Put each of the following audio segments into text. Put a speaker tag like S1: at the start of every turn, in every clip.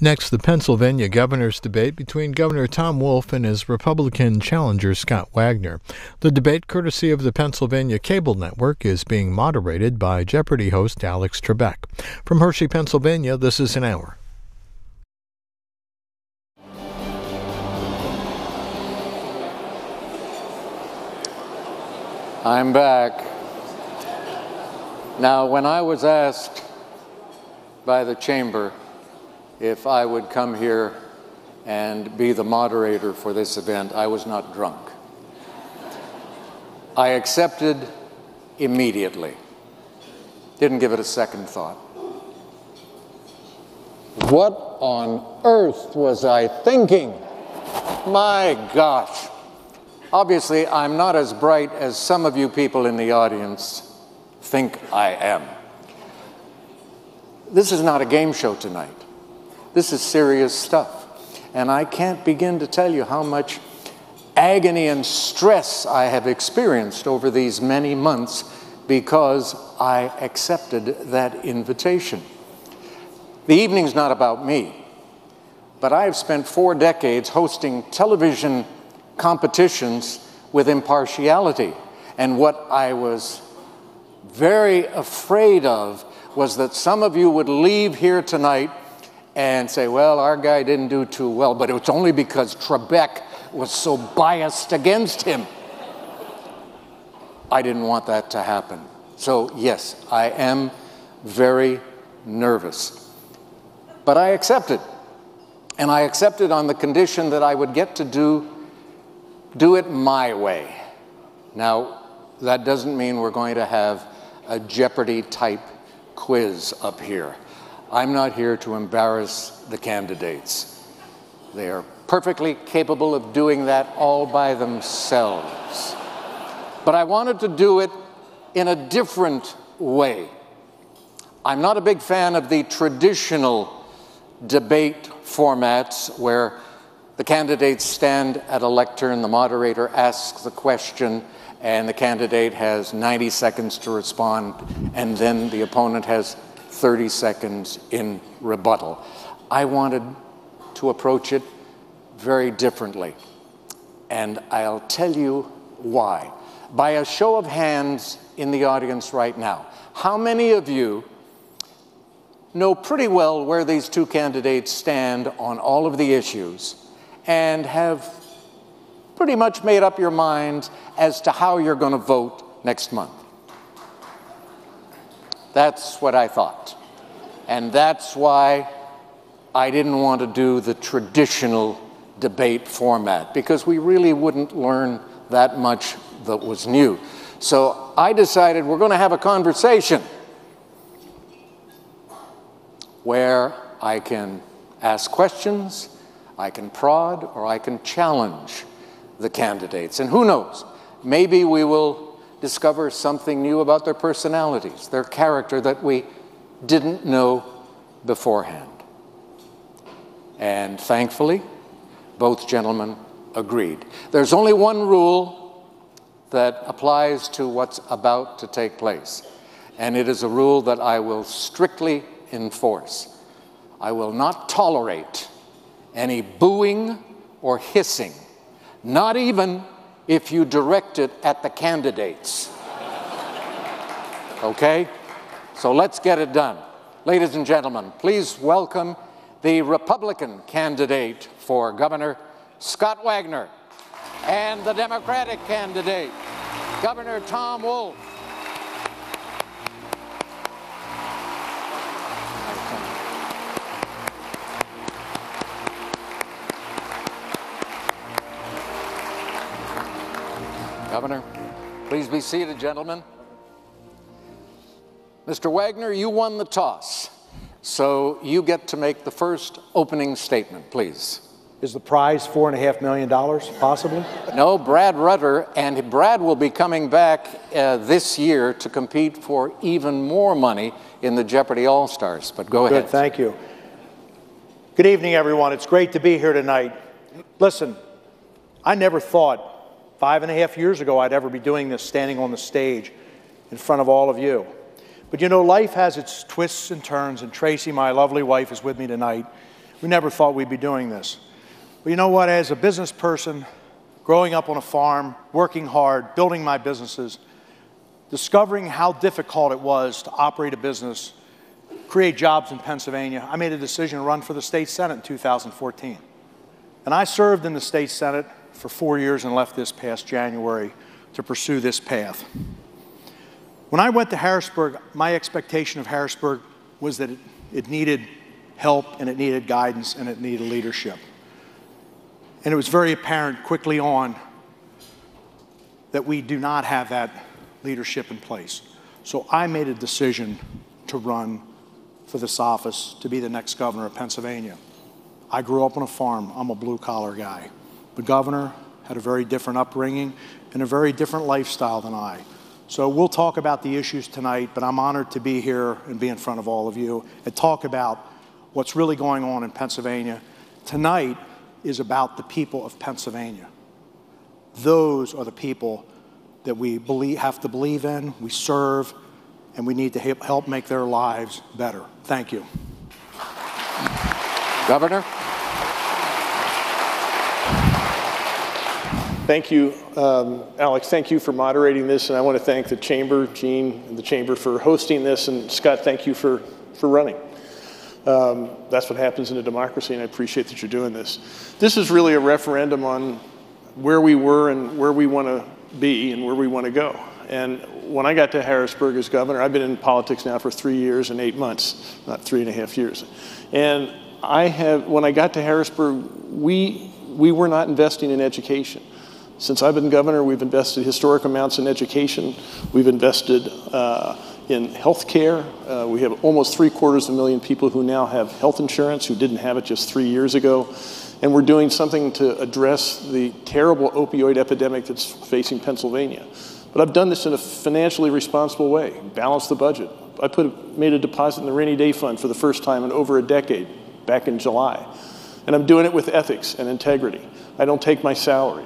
S1: Next, the Pennsylvania governor's debate between Governor Tom Wolf and his Republican challenger Scott Wagner. The debate, courtesy of the Pennsylvania Cable Network, is being moderated by Jeopardy host Alex Trebek. From Hershey, Pennsylvania, this is An Hour.
S2: I'm back. Now, when I was asked by the chamber if I would come here and be the moderator for this event, I was not drunk. I accepted immediately. Didn't give it a second thought. What on earth was I thinking? My gosh. Obviously, I'm not as bright as some of you people in the audience think I am. This is not a game show tonight. This is serious stuff. And I can't begin to tell you how much agony and stress I have experienced over these many months because I accepted that invitation. The evening's not about me, but I've spent 4 decades hosting television competitions with impartiality. And what I was very afraid of was that some of you would leave here tonight and say, well, our guy didn't do too well, but it was only because Trebek was so biased against him. I didn't want that to happen. So yes, I am very nervous. But I accepted. And I accepted on the condition that I would get to do it my way. Now, that doesn't mean we're going to have a Jeopardy-type quiz up here. I'm not here to embarrass the candidates. They are perfectly capable of doing that all by themselves. But I wanted to do it in a different way. I'm not a big fan of the traditional debate formats where the candidates stand at a lectern, the moderator asks the question, and the candidate has 90 seconds to respond, and then the opponent has 30 seconds in rebuttal. I wanted to approach it very differently, and I'll tell you why. By a show of hands in the audience right now, how many of you know pretty well where these two candidates stand on all of the issues and have pretty much made up your minds as to how you're going to vote next month? That's what I thought. And that's why I didn't want to do the traditional debate format, because we really wouldn't learn that much that was new. So I decided we're going to have a conversation where I can ask questions, I can prod, or I can challenge the candidates. And who knows, maybe we will discover something new about their personalities, their character that we didn't know beforehand. And thankfully, both gentlemen agreed. There's only one rule that applies to what's about to take place, and it is a rule that I will strictly enforce. I will not tolerate any booing or hissing, not even if you direct it at the candidates. Okay? So let's get it done. Ladies and gentlemen, please welcome the Republican candidate for governor, Scott Wagner, and the Democratic candidate, Governor Tom Wolf. Governor, please be seated, gentlemen. Mr. Wagner, you won the toss, so you get to make the first opening statement, please.
S3: Is the prize $4.5 million, possibly?
S2: No, Brad Rutter, and Brad will be coming back this year to compete for even more money in the Jeopardy All-Stars, but go ahead.
S3: Good, thank you. Good evening, everyone. It's great to be here tonight. Listen, I never thought 5.5 years ago I'd ever be doing this, standing on the stage in front of all of you. But you know, life has its twists and turns, and Tracy, my lovely wife, is with me tonight. We never thought we'd be doing this. But you know what? As a business person, growing up on a farm, working hard, building my businesses, discovering how difficult it was to operate a business, create jobs in Pennsylvania, I made a decision to run for the state Senate in 2014. And I served in the state Senate for 4 years and left this past January to pursue this path. When I went to Harrisburg, my expectation of Harrisburg was that it needed help, and it needed guidance, and it needed leadership. And it was very apparent quickly on that we do not have that leadership in place. So I made a decision to run for this office to be the next governor of Pennsylvania. I grew up on a farm. I'm a blue-collar guy. The governor had a very different upbringing and a very different lifestyle than I. So we'll talk about the issues tonight, but I'm honored to be here and be in front of all of you and talk about what's really going on in Pennsylvania. Tonight is about the people of Pennsylvania. Those are the people that we have to believe in, we serve, and we need to help make their lives better. Thank you.
S2: Governor.
S4: Thank you, Alex. Thank you for moderating this, and I want to thank the Chamber, Gene, and the Chamber for hosting this, and Scott, thank you for running. That's what happens in a democracy, and I appreciate that you're doing this. This is really a referendum on where we were and where we want to be and where we want to go. And when I got to Harrisburg as governor, I've been in politics now for 3 years and 8 months, not 3.5 years. And when I got to Harrisburg, we were not investing in education. Since I've been governor, we've invested historic amounts in education. We've invested in health care. We have almost 750,000 people who now have health insurance who didn't have it just 3 years ago. And we're doing something to address the terrible opioid epidemic that's facing Pennsylvania. But I've done this in a financially responsible way, balanced the budget. I made a deposit in the rainy day fund for the first time in over a decade, back in July. And I'm doing it with ethics and integrity. I don't take my salary.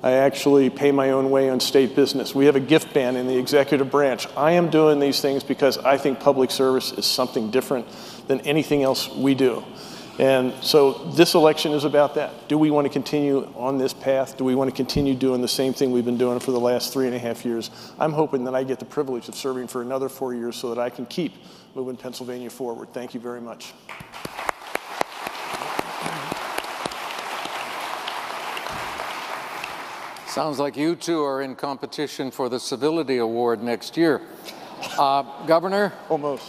S4: I actually pay my own way on state business. We have a gift ban in the executive branch. I am doing these things because I think public service is something different than anything else we do. And so this election is about that. Do we want to continue on this path? Do we want to continue doing the same thing we've been doing for the last 3.5 years? I'm hoping that I get the privilege of serving for another 4 years so that I can keep moving Pennsylvania forward. Thank you very much.
S2: Sounds like you two are in competition for the Civility Award next year. Governor?
S4: Almost.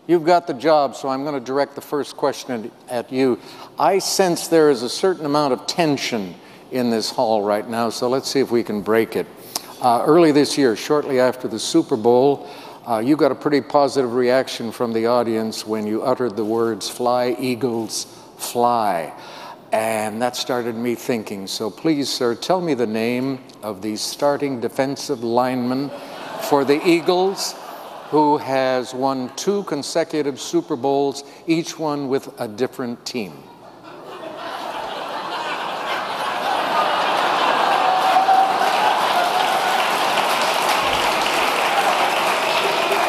S2: You've got the job, so I'm going to direct the first question at you. I sense there is a certain amount of tension in this hall right now, so let's see if we can break it. Early this year, shortly after the Super Bowl, you got a pretty positive reaction from the audience when you uttered the words, "Fly, Eagles, fly." And that started me thinking. So please, sir, tell me the name of the starting defensive lineman for the Eagles, who has won 2 consecutive Super Bowls, each one with a different team.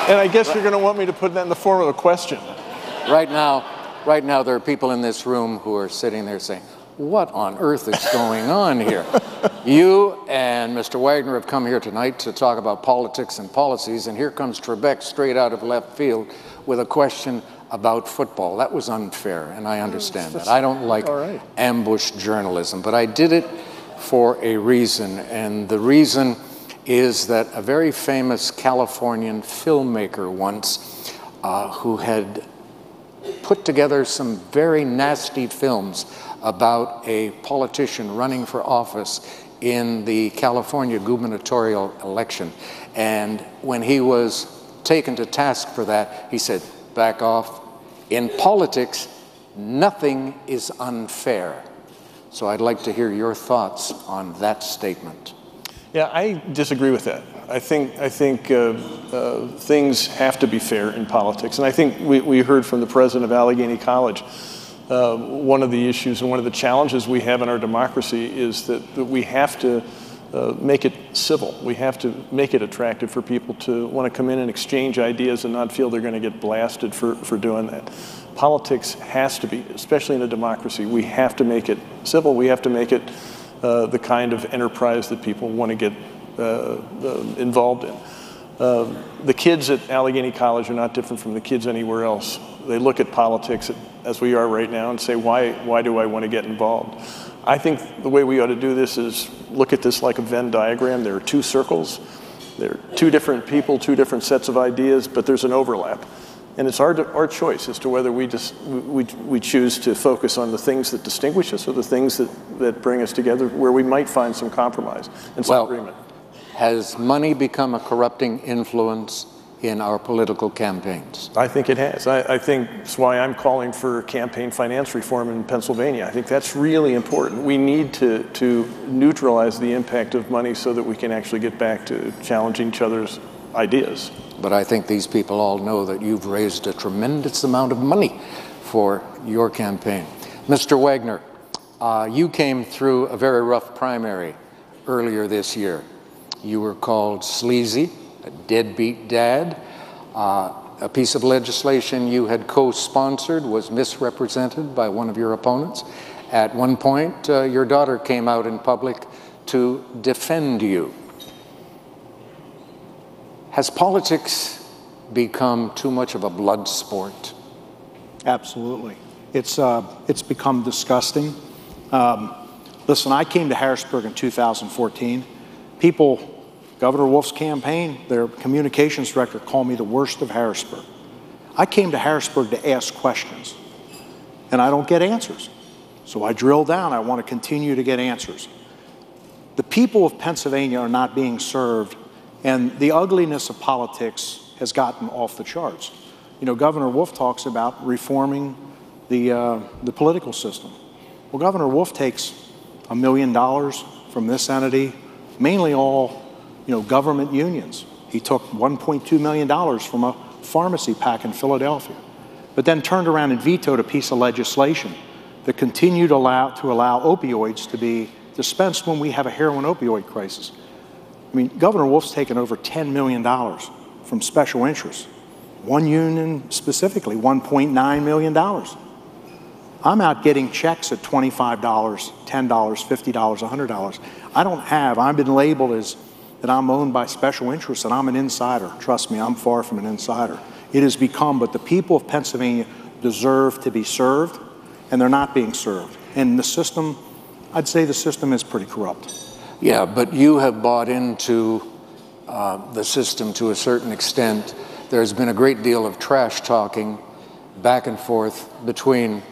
S4: And I guess you're going to want me to put that in the form of a question.
S2: Right now, there are people in this room who are sitting there saying, what on earth is going on here? You and Mr. Wagner have come here tonight to talk about politics and policies, and here comes Trebek straight out of left field with a question about football. That was unfair, and I understand that. I don't like ambush journalism, but I did it for a reason, and the reason is that a very famous Californian filmmaker once who had put together some very nasty films about a politician running for office in the California gubernatorial election. And when he was taken to task for that, he said, back off. In politics, nothing is unfair. So I'd like to hear your thoughts on that statement.
S4: Yeah, I disagree with that. I think things have to be fair in politics. And I think we heard from the president of Allegheny College, one of the issues and one of the challenges we have in our democracy is that we have to make it civil. We have to make it attractive for people to want to come in and exchange ideas and not feel they're going to get blasted for doing that. Politics has to be, especially in a democracy, we have to make it civil. We have to make it the kind of enterprise that people want to get involved in. The kids at Allegheny College are not different from the kids anywhere else. They look at politics as we are right now and say, why do I want to get involved? I think the way we ought to do this is look at this like a Venn diagram. There are two circles. There are two different people, two different sets of ideas, but there's an overlap. And it's our choice as to whether we choose to focus on the things that distinguish us or the things that bring us together, where we might find some compromise and some agreement.
S2: Has money become a corrupting influence in our political campaigns?
S4: I think it has. I think that's why I'm calling for campaign finance reform in Pennsylvania. I think that's really important. We need to neutralize the impact of money so that we can actually get back to challenging each other's ideas.
S2: But I think these people all know that you've raised a tremendous amount of money for your campaign. Mr. Wagner, you came through a very rough primary earlier this year. You were called sleazy, a deadbeat dad. A piece of legislation you had co-sponsored was misrepresented by one of your opponents. At one point, your daughter came out in public to defend you. Has politics become too much of a blood sport?
S3: Absolutely. It's become disgusting. Listen, I came to Harrisburg in 2014. People, Governor Wolf's campaign, their communications director called me the worst of Harrisburg. I came to Harrisburg to ask questions, and I don't get answers. So I drill down. I want to continue to get answers. The people of Pennsylvania are not being served, and the ugliness of politics has gotten off the charts. You know, Governor Wolf talks about reforming the political system. Well, Governor Wolf takes $1 million from this entity, mainly all, government unions. He took $1.2 million from a pharmacy pack in Philadelphia, but then turned around and vetoed a piece of legislation that continued to allow opioids to be dispensed when we have a heroin opioid crisis. I mean, Governor Wolf's taken over $10 million from special interests. One union specifically, $1.9 million. I'm out getting checks at $25, $10, $50, $100. I've been labeled as that I'm owned by special interests and I'm an insider. Trust me, I'm far from an insider. It has become, but the people of Pennsylvania deserve to be served, and they're not being served. And the system, I'd say the system is pretty corrupt.
S2: Yeah, but you have bought into the system to a certain extent. There's been a great deal of trash talking back and forth between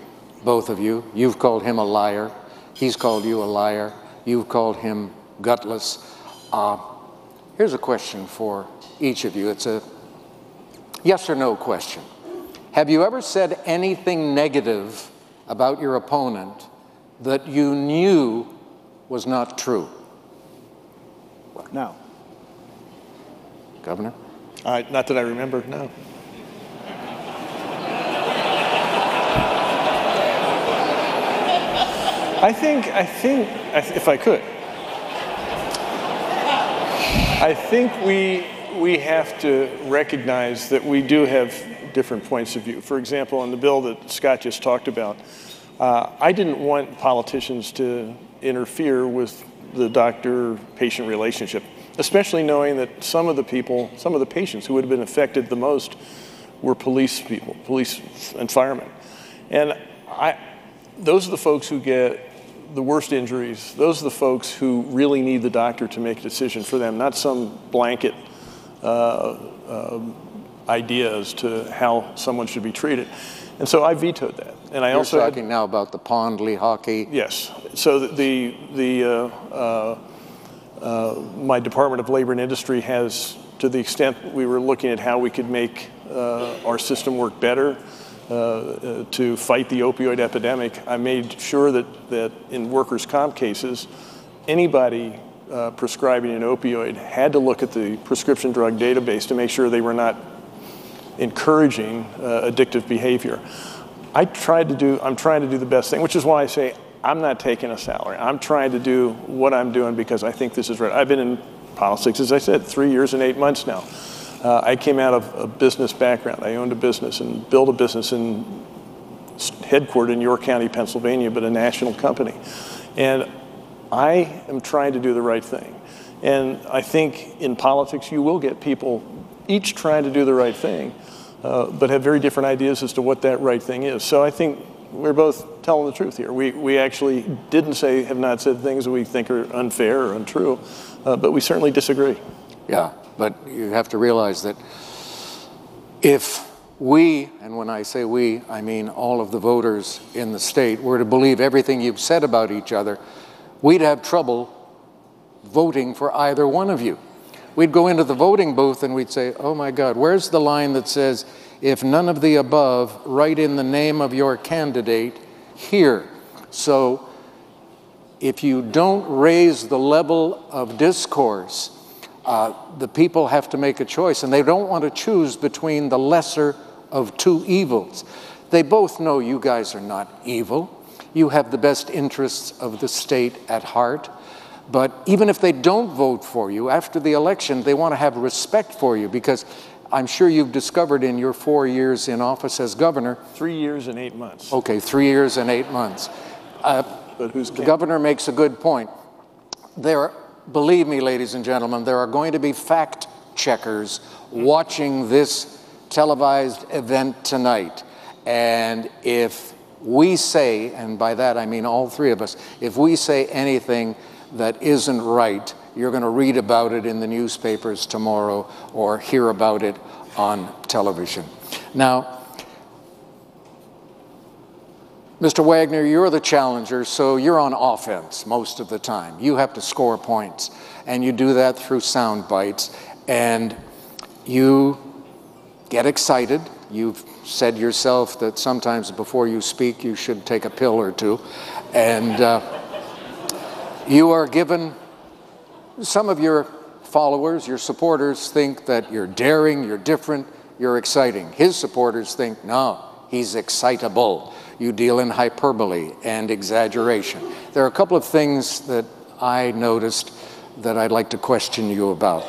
S2: both of you. You've called him a liar. He's called you a liar. You've called him gutless. Here's a question for each of you. It's a yes or no question. Have you ever said anything negative about your opponent that you knew was not true?
S3: No.
S2: Governor?
S4: Not that I remember, no. I think, if I could, I think we have to recognize that we do have different points of view. For example, on the bill that Scott just talked about, I didn't want politicians to interfere with the doctor-patient relationship, especially knowing that some of the patients who would have been affected the most were police people, police and firemen. And those are the folks who get the worst injuries. Those are the folks who really need the doctor to make a decision for them, not some blanket idea as to how someone should be treated. And so I vetoed that. And
S2: You're talking now about the pond Lehocky.
S4: Yes. So my Department of Labor and Industry has, to the extent we were looking at how we could make our system work better to fight the opioid epidemic, I made sure that in workers' comp cases, anybody prescribing an opioid had to look at the prescription drug database to make sure they were not encouraging addictive behavior. I'm trying to do the best thing, which is why I say I'm not taking a salary. I'm trying to do what I'm doing because I think this is right. I've been in politics, as I said, 3 years and 8 months now. I came out of a business background. I owned a business and built a business headquartered in York County, Pennsylvania, but a national company. And I am trying to do the right thing. And I think in politics, you will get people each trying to do the right thing, but have very different ideas as to what that right thing is. So I think we're both telling the truth here. We actually have not said things that we think are unfair or untrue, but we certainly disagree.
S2: Yeah, but you have to realize that if we, and when I say we, I mean all of the voters in the state, were to believe everything you've said about each other, we'd have trouble voting for either one of you. We'd go into the voting booth and we'd say, oh my God, where's the line that says, if none of the above, write in the name of your candidate here. So if you don't raise the level of discourse, the people have to make a choice, and they don't want to choose between the lesser of two evils. They both know you guys are not evil. You have the best interests of the state at heart. But even if they don't vote for you, after the election, they want to have respect for you, because I'm sure you've discovered in your 4 years in office as governor.
S4: 3 years and 8 months.
S2: Okay, 3 years and 8 months.
S4: But who's
S2: the governor makes a good point. Believe me, ladies and gentlemen, there are going to be fact checkers watching this televised event tonight. And if we say, and by that I mean all three of us, if we say anything that isn't right, you're going to read about it in the newspapers tomorrow or hear about it on television. Now, Mr. Wagner, you're the challenger, so you're on offense most of the time. You have to score points, and you do that through sound bites, and you get excited. You've said yourself that sometimes before you speak, you should take a pill or two, and you are given, some of your followers, your supporters think that you're daring, you're different, you're exciting. His supporters think, no, he's excitable. You deal in hyperbole and exaggeration. There are a couple of things that I noticed that I'd like to question you about.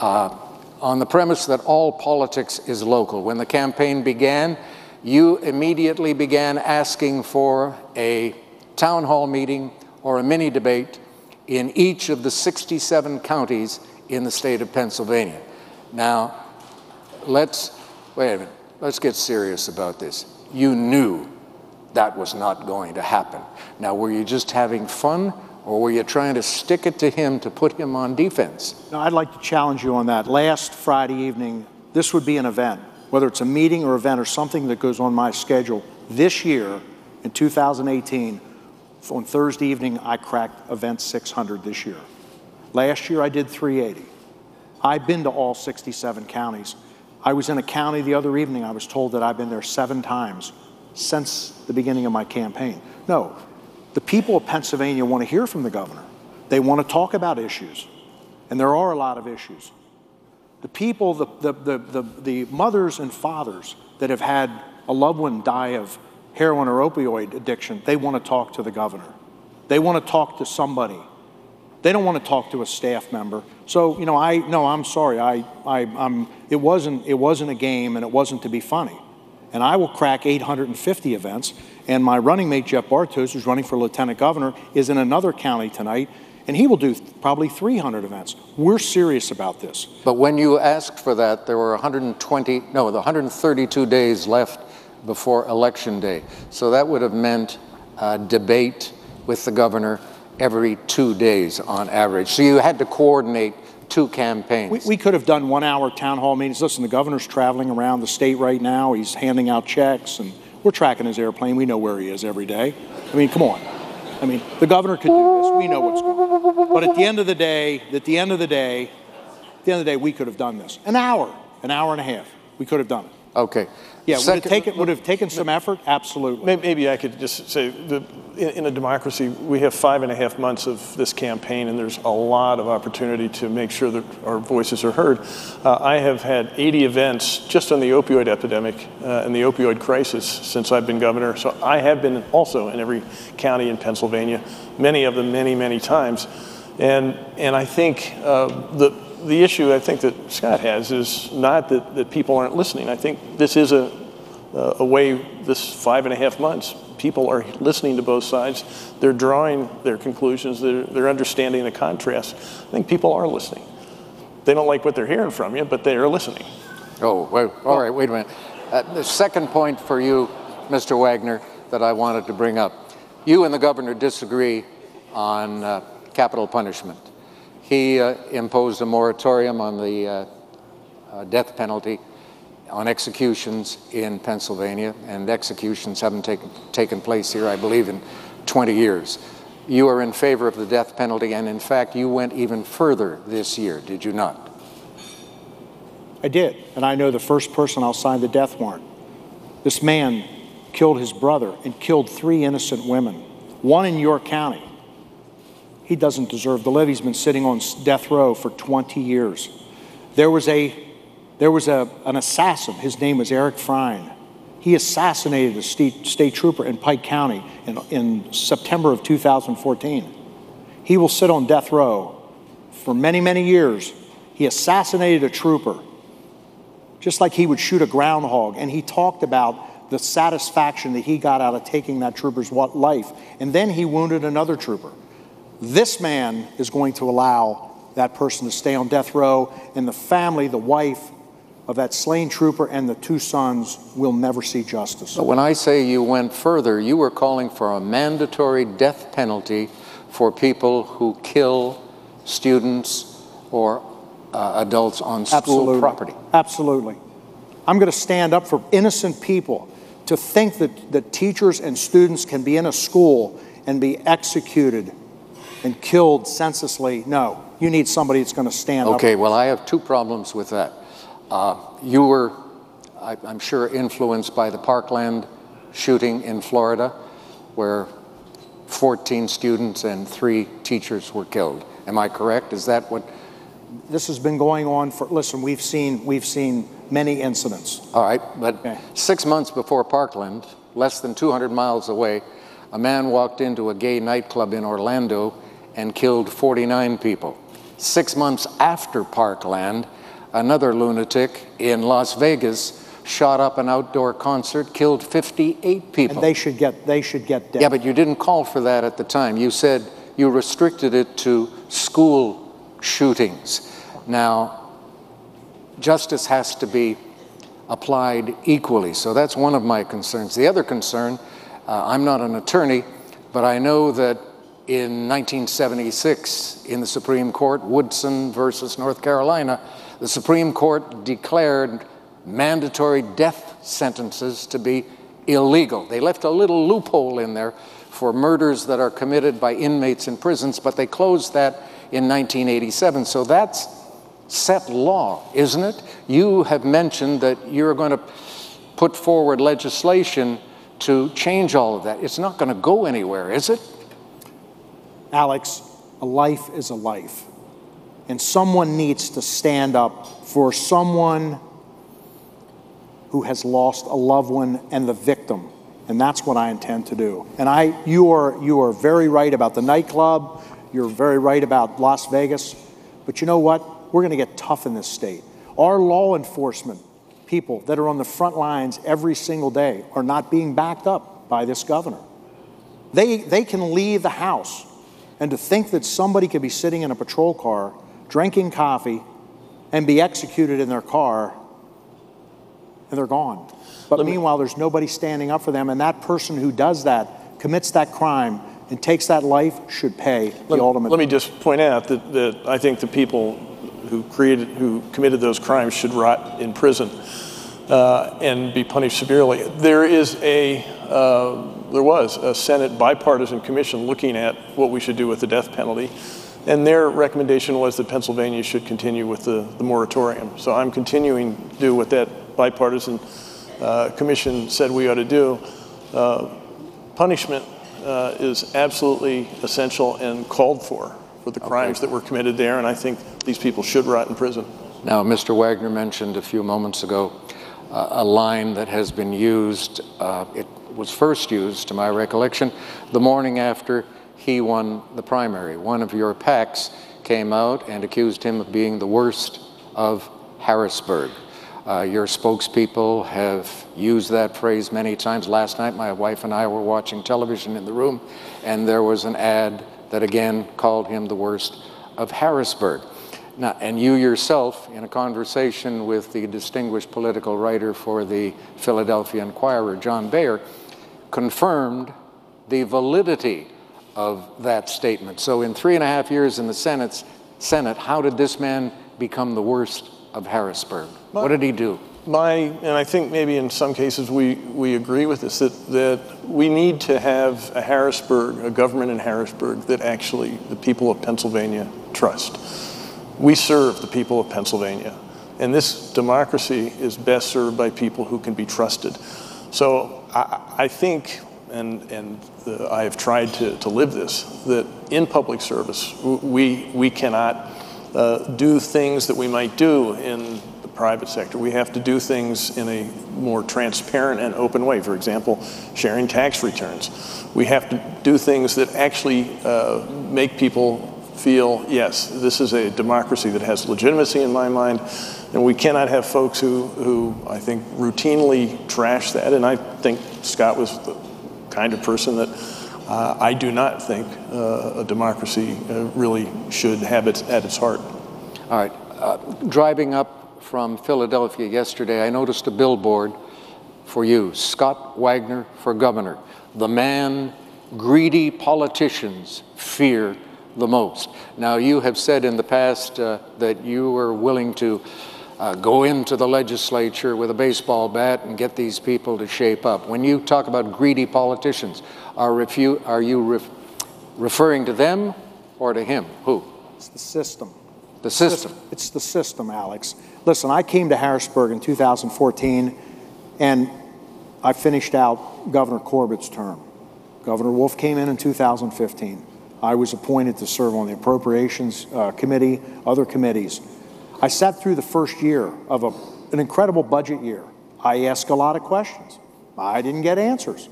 S2: On the premise that all politics is local, when the campaign began, you immediately began asking for a town hall meeting or a mini debate in each of the 67 counties in the state of Pennsylvania. Now, wait a minute, let's get serious about this. You knew that was not going to happen. Now, were you just having fun, or were you trying to stick it to him to put him on defense?
S3: No, I'd like to challenge you on that. Last Friday evening, this would be an event, whether it's a meeting or event or something that goes on my schedule. This year, in 2018, on Thursday evening, I cracked event 600 this year. Last year, I did 380. I've been to all 67 counties. I was in a county the other evening. I was told that I've been there 7 times since the beginning of my campaign. No, the people of Pennsylvania want to hear from the governor. They want to talk about issues, and there are a lot of issues. The people, the mothers and fathers that have had a loved one die of heroin or opioid addiction, they want to talk to the governor. They want to talk to somebody. They don't want to talk to a staff member. So, you know, I'm sorry. It wasn't a game, and it wasn't to be funny. And I will crack 850 events. And my running mate, Jeff Bartos, who's running for lieutenant governor, is in another county tonight, and he will do probably 300 events. We're serious about this.
S2: But when you asked for that, there were 132 days left before Election Day. So that would have meant a debate with the governor every 2 days on average. So you had to coordinate 2 campaigns.
S3: We could have done 1-hour town hall meetings. Listen, the governor's traveling around the state right now. He's handing out checks, and we're tracking his airplane. We know where he is every day. I mean, come on. I mean, the governor could do this. We know what's going on. But at the end of the day, we could have done this. An hour and a half. We could have done it.
S2: Okay.
S3: Yeah, would have taken some effort? Absolutely.
S4: Maybe I could just say, in a democracy, we have 5.5 months of this campaign, and there's a lot of opportunity to make sure that our voices are heard. I have had 80 events just on the opioid epidemic and the opioid crisis since I've been governor. So I have been also in every county in Pennsylvania, many of them many, many times. And I think the issue I think that Scott has is not that people aren't listening. I think this is a way, this 5.5 months, people are listening to both sides. They're drawing their conclusions. They're understanding the contrast. I think people are listening. They don't like what they're hearing from you, but they are listening.
S2: Oh, well, all right, wait a minute. The second point for you, Mr. Wagner, that I wanted to bring up. You and the governor disagree on capital punishment. He imposed a moratorium on the death penalty on executions in Pennsylvania, and executions haven't taken place here, I believe, in 20 years. You are in favor of the death penalty, and in fact, you went even further this year, did you not?
S3: I did, and I know the first person I'll sign the death warrant. This man killed his brother and killed 3 innocent women, one in York County. He doesn't deserve to live. He's been sitting on death row for 20 years. There was an assassin. His name was Eric Frine. He assassinated a state trooper in Pike County in September of 2014. He will sit on death row for many, many years. He assassinated a trooper, just like he would shoot a groundhog. And he talked about the satisfaction that he got out of taking that trooper's life. And then he wounded another trooper. This man is going to allow that person to stay on death row, and the family, the wife of that slain trooper and the 2 sons will never see justice.
S2: But when I say you went further, you were calling for a mandatory death penalty for people who kill students or adults on school property.
S3: Absolutely. I'm going to stand up for innocent people. To think that teachers and students can be in a school and be executed and killed senselessly, no. You need somebody that's going to stand up.
S2: Okay, well, I have 2 problems with that. You were, I'm sure, influenced by the Parkland shooting in Florida, where 14 students and 3 teachers were killed. Am I correct? Is that what?
S3: This has been going on for, listen, we've seen many incidents.
S2: All right, but 6 months before Parkland, less than 200 miles away, a man walked into a gay nightclub in Orlando and killed 49 people. 6 months after Parkland, another lunatic in Las Vegas shot up an outdoor concert, killed 58 people.
S3: And they should get death.
S2: Yeah, but you didn't call for that at the time. You said you restricted it to school shootings. Now, justice has to be applied equally. So that's one of my concerns. The other concern, I'm not an attorney, but I know that in 1976, in the Supreme Court, Woodson versus North Carolina, the Supreme Court declared mandatory death sentences to be illegal. They left a little loophole in there for murders that are committed by inmates in prisons, but they closed that in 1987. So that's set law, isn't it? You have mentioned that you're going to put forward legislation to change all of that. It's not going to go anywhere, is it?
S3: Alex, a life is a life. And someone needs to stand up for someone who has lost a loved one and the victim. And that's what I intend to do. And you are very right about the nightclub. You're very right about Las Vegas. But you know what? We're going to get tough in this state. Our law enforcement people that are on the front lines every single day are not being backed up by this governor. They can leave the house. And to think that somebody could be sitting in a patrol car, drinking coffee, and be executed in their car, and they're gone. But meanwhile, there's nobody standing up for them, and that person who does that, commits that crime, and takes that life should pay the ultimate.
S4: Let me just point out that I think the people who committed those crimes should rot in prison and be punished severely. There was a Senate bipartisan commission looking at what we should do with the death penalty, and their recommendation was that Pennsylvania should continue with the moratorium. So I'm continuing to do what that bipartisan commission said we ought to do. Punishment is absolutely essential and called for the crimes that were committed there, and I think these people should rot in prison.
S2: Now, Mr. Wagner mentioned a few moments ago a line that has been used. It was first used, to my recollection, the morning after he won the primary. One of your PACs came out and accused him of being the worst of Harrisburg. Your spokespeople have used that phrase many times. Last night, my wife and I were watching television in the room, and there was an ad that again called him the worst of Harrisburg. Now, and you yourself, in a conversation with the distinguished political writer for the Philadelphia Inquirer, John Bayer, confirmed the validity of that statement. So in 3.5 years in the Senate, how did this man become the worst of Harrisburg? What did he do?
S4: And I think maybe in some cases we agree with this, that we need to have a government in Harrisburg that actually the people of Pennsylvania trust. We serve the people of Pennsylvania, and this democracy is best served by people who can be trusted. So I think, and I have tried to live this, that in public service, we cannot do things that we might do in the private sector. We have to do things in a more transparent and open way. For example, sharing tax returns. We have to do things that actually make people feel, yes, this is a democracy that has legitimacy in my mind, and we cannot have folks who I think routinely trash that. And I think Scott was the kind of person that I do not think a democracy really should have at its heart.
S2: All right. Driving up from Philadelphia yesterday, I noticed a billboard for you, Scott Wagner for governor, the man greedy politicians fear the most. Now, you have said in the past that you were willing to go into the legislature with a baseball bat and get these people to shape up. When you talk about greedy politicians, are you referring to them or to him? Who?
S3: It's the system.
S2: The system.
S3: It's the system, Alex. Listen, I came to Harrisburg in 2014, and I finished out Governor Corbett's term. Governor Wolf came in 2015. I was appointed to serve on the Appropriations Committee, other committees. I sat through the first year of an incredible budget year. I asked a lot of questions. I didn't get answers.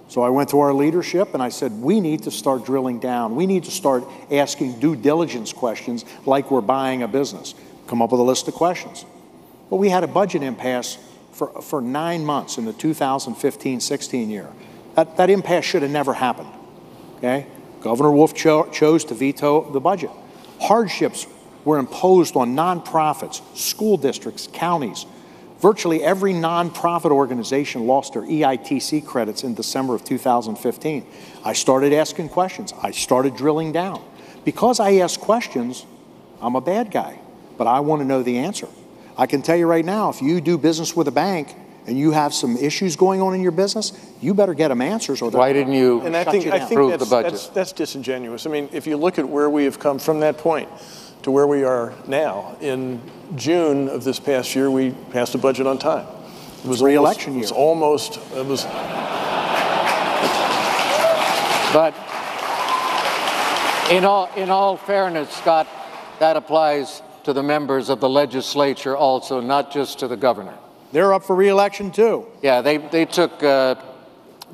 S3: So I went to our leadership and I said, we need to start drilling down. We need to start asking due diligence questions like we're buying a business. Come up with a list of questions. But we had a budget impasse for 9 months in the 2015-16 year. That impasse should have never happened, okay? Governor Wolf chose to veto the budget. Hardships were imposed on nonprofits, school districts, counties. Virtually every nonprofit organization lost their EITC credits in December of 2015. I started asking questions. I started drilling down. Because I ask questions, I'm a bad guy, but I want to know the answer. I can tell you right now, if you do business with a bank and you have some issues going on in your business, you better get them answers or
S2: why didn't you
S4: approve
S2: the budget?
S4: That's disingenuous. I mean, if you look at where we have come from that point to where we are now, in June of this past year, we passed a budget on time. It was
S3: re-election year.
S2: But in all fairness, Scott, that applies to the members of the legislature also, not just to the governor.
S3: They're up for re-election too.
S2: Yeah, they took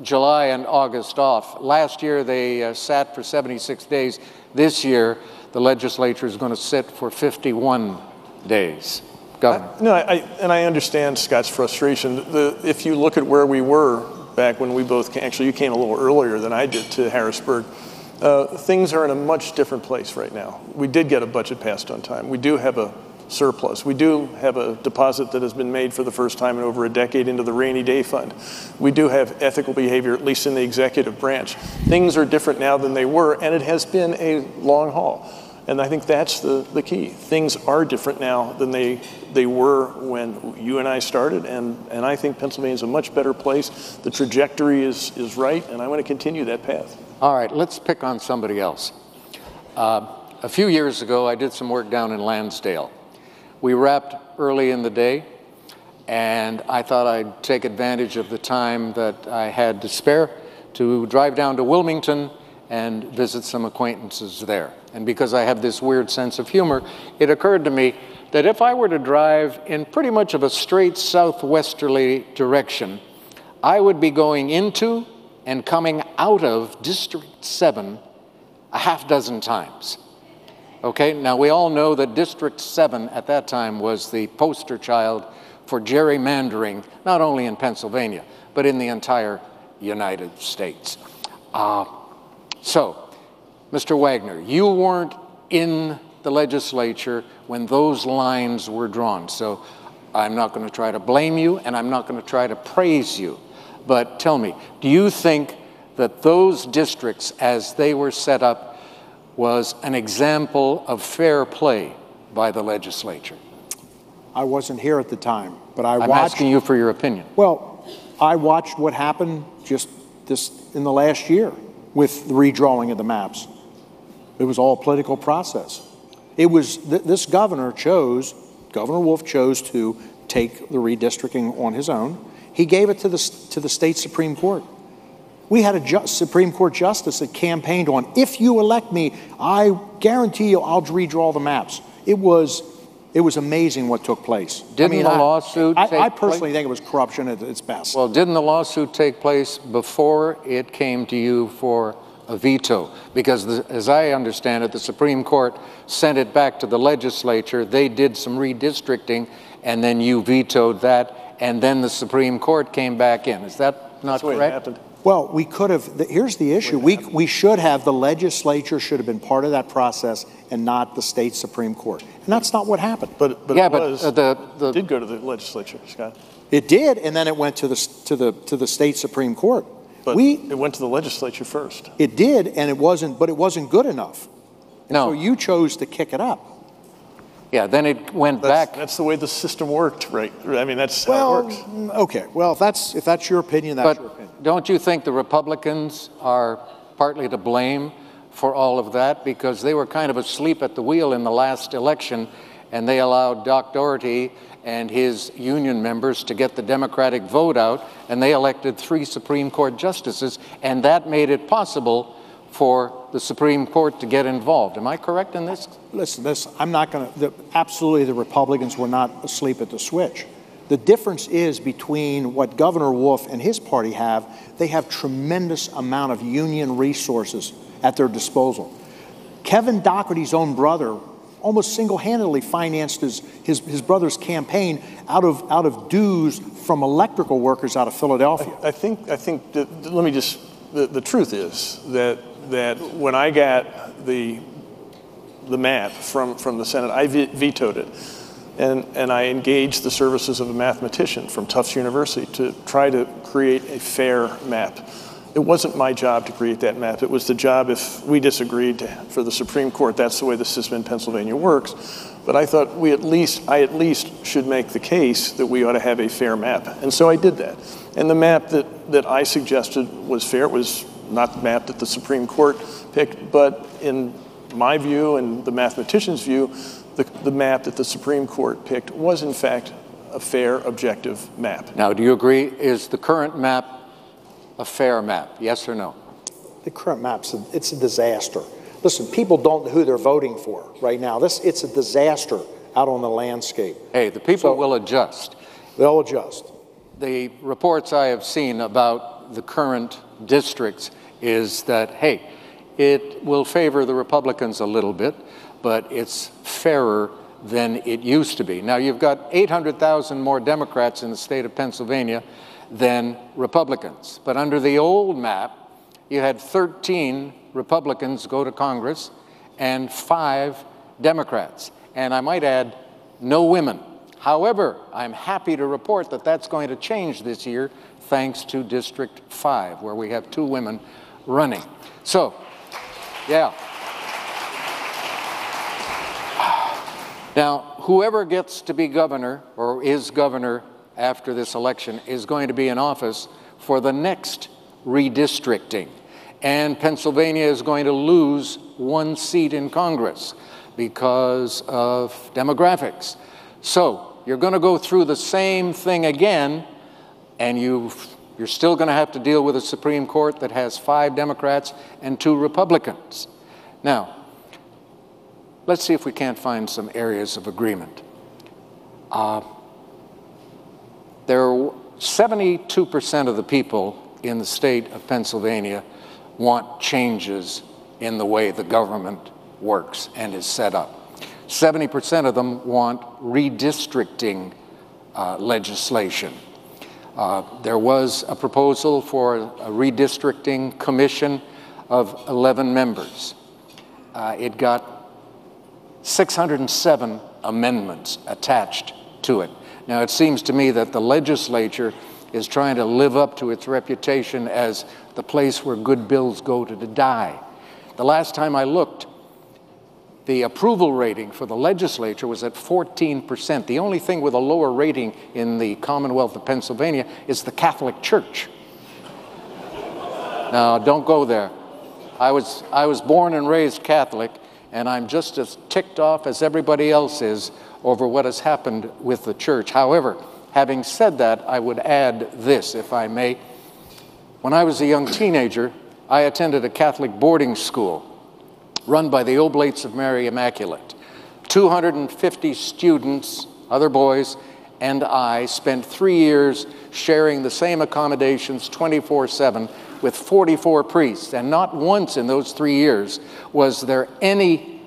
S2: July and August off. Last year they sat for 76 days. This year the legislature is going to sit for 51 days. Governor.
S4: I understand Scott's frustration. If you look at where we were back when we both came, actually you came a little earlier than I did to Harrisburg, things are in a much different place right now. We did get a budget passed on time. We do have a surplus. We do have a deposit that has been made for the first time in over a decade into the rainy day fund. We do have ethical behavior, at least in the executive branch. Things are different now than they were, and it has been a long haul. And I think that's the key. Things are different now than they were when you and I started, and I think Pennsylvania is a much better place. The trajectory is right, and I want to continue that path.
S2: All right, let's pick on somebody else. A few years ago, I did some work down in Lansdale. We wrapped early in the day, and I thought I'd take advantage of the time that I had to spare to drive down to Wilmington and visit some acquaintances there. And because I have this weird sense of humor, it occurred to me that if I were to drive in pretty much of a straight southwesterly direction, I would be going into and coming out of District 7 a half dozen times. Okay, now we all know that District 7 at that time was the poster child for gerrymandering, not only in Pennsylvania, but in the entire United States. So, Mr. Wagner, you weren't in the legislature when those lines were drawn, so I'm not going to try to blame you, and I'm not going to try to praise you. But tell me, do you think that those districts, as they were set up, was an example of fair play by the legislature?
S3: I wasn't here at the time, but I'm
S2: asking you for your opinion.
S3: Well, I watched what happened just in the last year with the redrawing of the maps. It was all political process. It was this governor Wolf chose to take the redistricting on his own. He gave it to the state Supreme Court. We had a Supreme Court justice that campaigned on, if you elect me, I guarantee you I'll redraw the maps. It was amazing what took place.
S2: Didn't the lawsuit take place?
S3: I personally think it was corruption at its best.
S2: Well, didn't the lawsuit take place before it came to you for a veto? Because as I understand it, the Supreme Court sent it back to the legislature. They did some redistricting, and then you vetoed that, and then the Supreme Court came back in. Is that not correct?
S4: That's the way it happened.
S3: Well, we could have, here's the issue. We should have, the legislature should have been part of that process and not the state Supreme Court. And that's not what happened.
S4: But yeah, it did go to the legislature, Scott.
S3: It did, and then it went to the state Supreme Court.
S4: But it went to the legislature first.
S3: It did, and it wasn't good enough.
S2: No.
S3: So you chose to kick it up.
S2: Yeah, then it went back.
S4: That's the way the system worked, right? I mean, that's how it works.
S3: Okay. Well, if that's your opinion, that's your opinion.
S2: Don't you think the Republicans are partly to blame for all of that? Because they were kind of asleep at the wheel in the last election, and they allowed Doc Doherty and his union members to get the Democratic vote out, and they elected 3 Supreme Court justices, and that made it possible for the Supreme Court to get involved. Am I correct in this?
S3: Listen, I'm not going to, absolutely the Republicans were not asleep at the switch. The difference is between what Governor Wolf and his party have, they have tremendous amount of union resources at their disposal. Kevin Doherty's own brother almost single-handedly financed his brother's campaign out of dues from electrical workers out of Philadelphia.
S4: I think that, let me just, the truth is that when I got the map from the Senate, I vetoed it. And I engaged the services of a mathematician from Tufts University to try to create a fair map. It wasn't my job to create that map. It was the job, if we disagreed, for the Supreme Court. That's the way the system in Pennsylvania works. But I thought I at least should make the case that we ought to have a fair map. And so I did that. And the map that I suggested was fair. It was not the map that the Supreme Court picked, but in my view and the mathematician's view, the map that the Supreme Court picked was, in fact, a fair, objective map.
S2: Now, do you agree, is the current map a fair map, yes or no?
S3: The current map's it's a disaster. Listen, people don't know who they're voting for right now. It's a disaster out on the landscape.
S2: Hey, the people will adjust.
S3: They'll adjust.
S2: The reports I have seen about the current districts is that, hey, it will favor the Republicans a little bit, but it's fairer than it used to be. Now, you've got 800,000 more Democrats in the state of Pennsylvania than Republicans. But under the old map, you had 13 Republicans go to Congress and 5 Democrats. And I might add, no women. However, I'm happy to report that that's going to change this year thanks to District 5, where we have 2 women running. So, yeah. Now, whoever gets to be governor or is governor after this election is going to be in office for the next redistricting. And Pennsylvania is going to lose 1 seat in Congress because of demographics. So you're going to go through the same thing again, and you're still going to have to deal with a Supreme Court that has 5 Democrats and 2 Republicans. Now, let's see if we can't find some areas of agreement. There are 72% of the people in the state of Pennsylvania want changes in the way the government works and is set up. 70% of them want redistricting legislation. There was a proposal for a redistricting commission of 11 members. It got 607 amendments attached to it. Now, it seems to me that the legislature is trying to live up to its reputation as the place where good bills go to die. The last time I looked, the approval rating for the legislature was at 14%. The only thing with a lower rating in the Commonwealth of Pennsylvania is the Catholic Church. Now, don't go there. I was born and raised Catholic, and I'm just as ticked off as everybody else is over what has happened with the church. However, having said that, I would add this, if I may. When I was a young teenager, I attended a Catholic boarding school run by the Oblates of Mary Immaculate. 250 students, other boys, and I spent 3 years sharing the same accommodations 24/7 with 44 priests. And not once in those 3 years was there any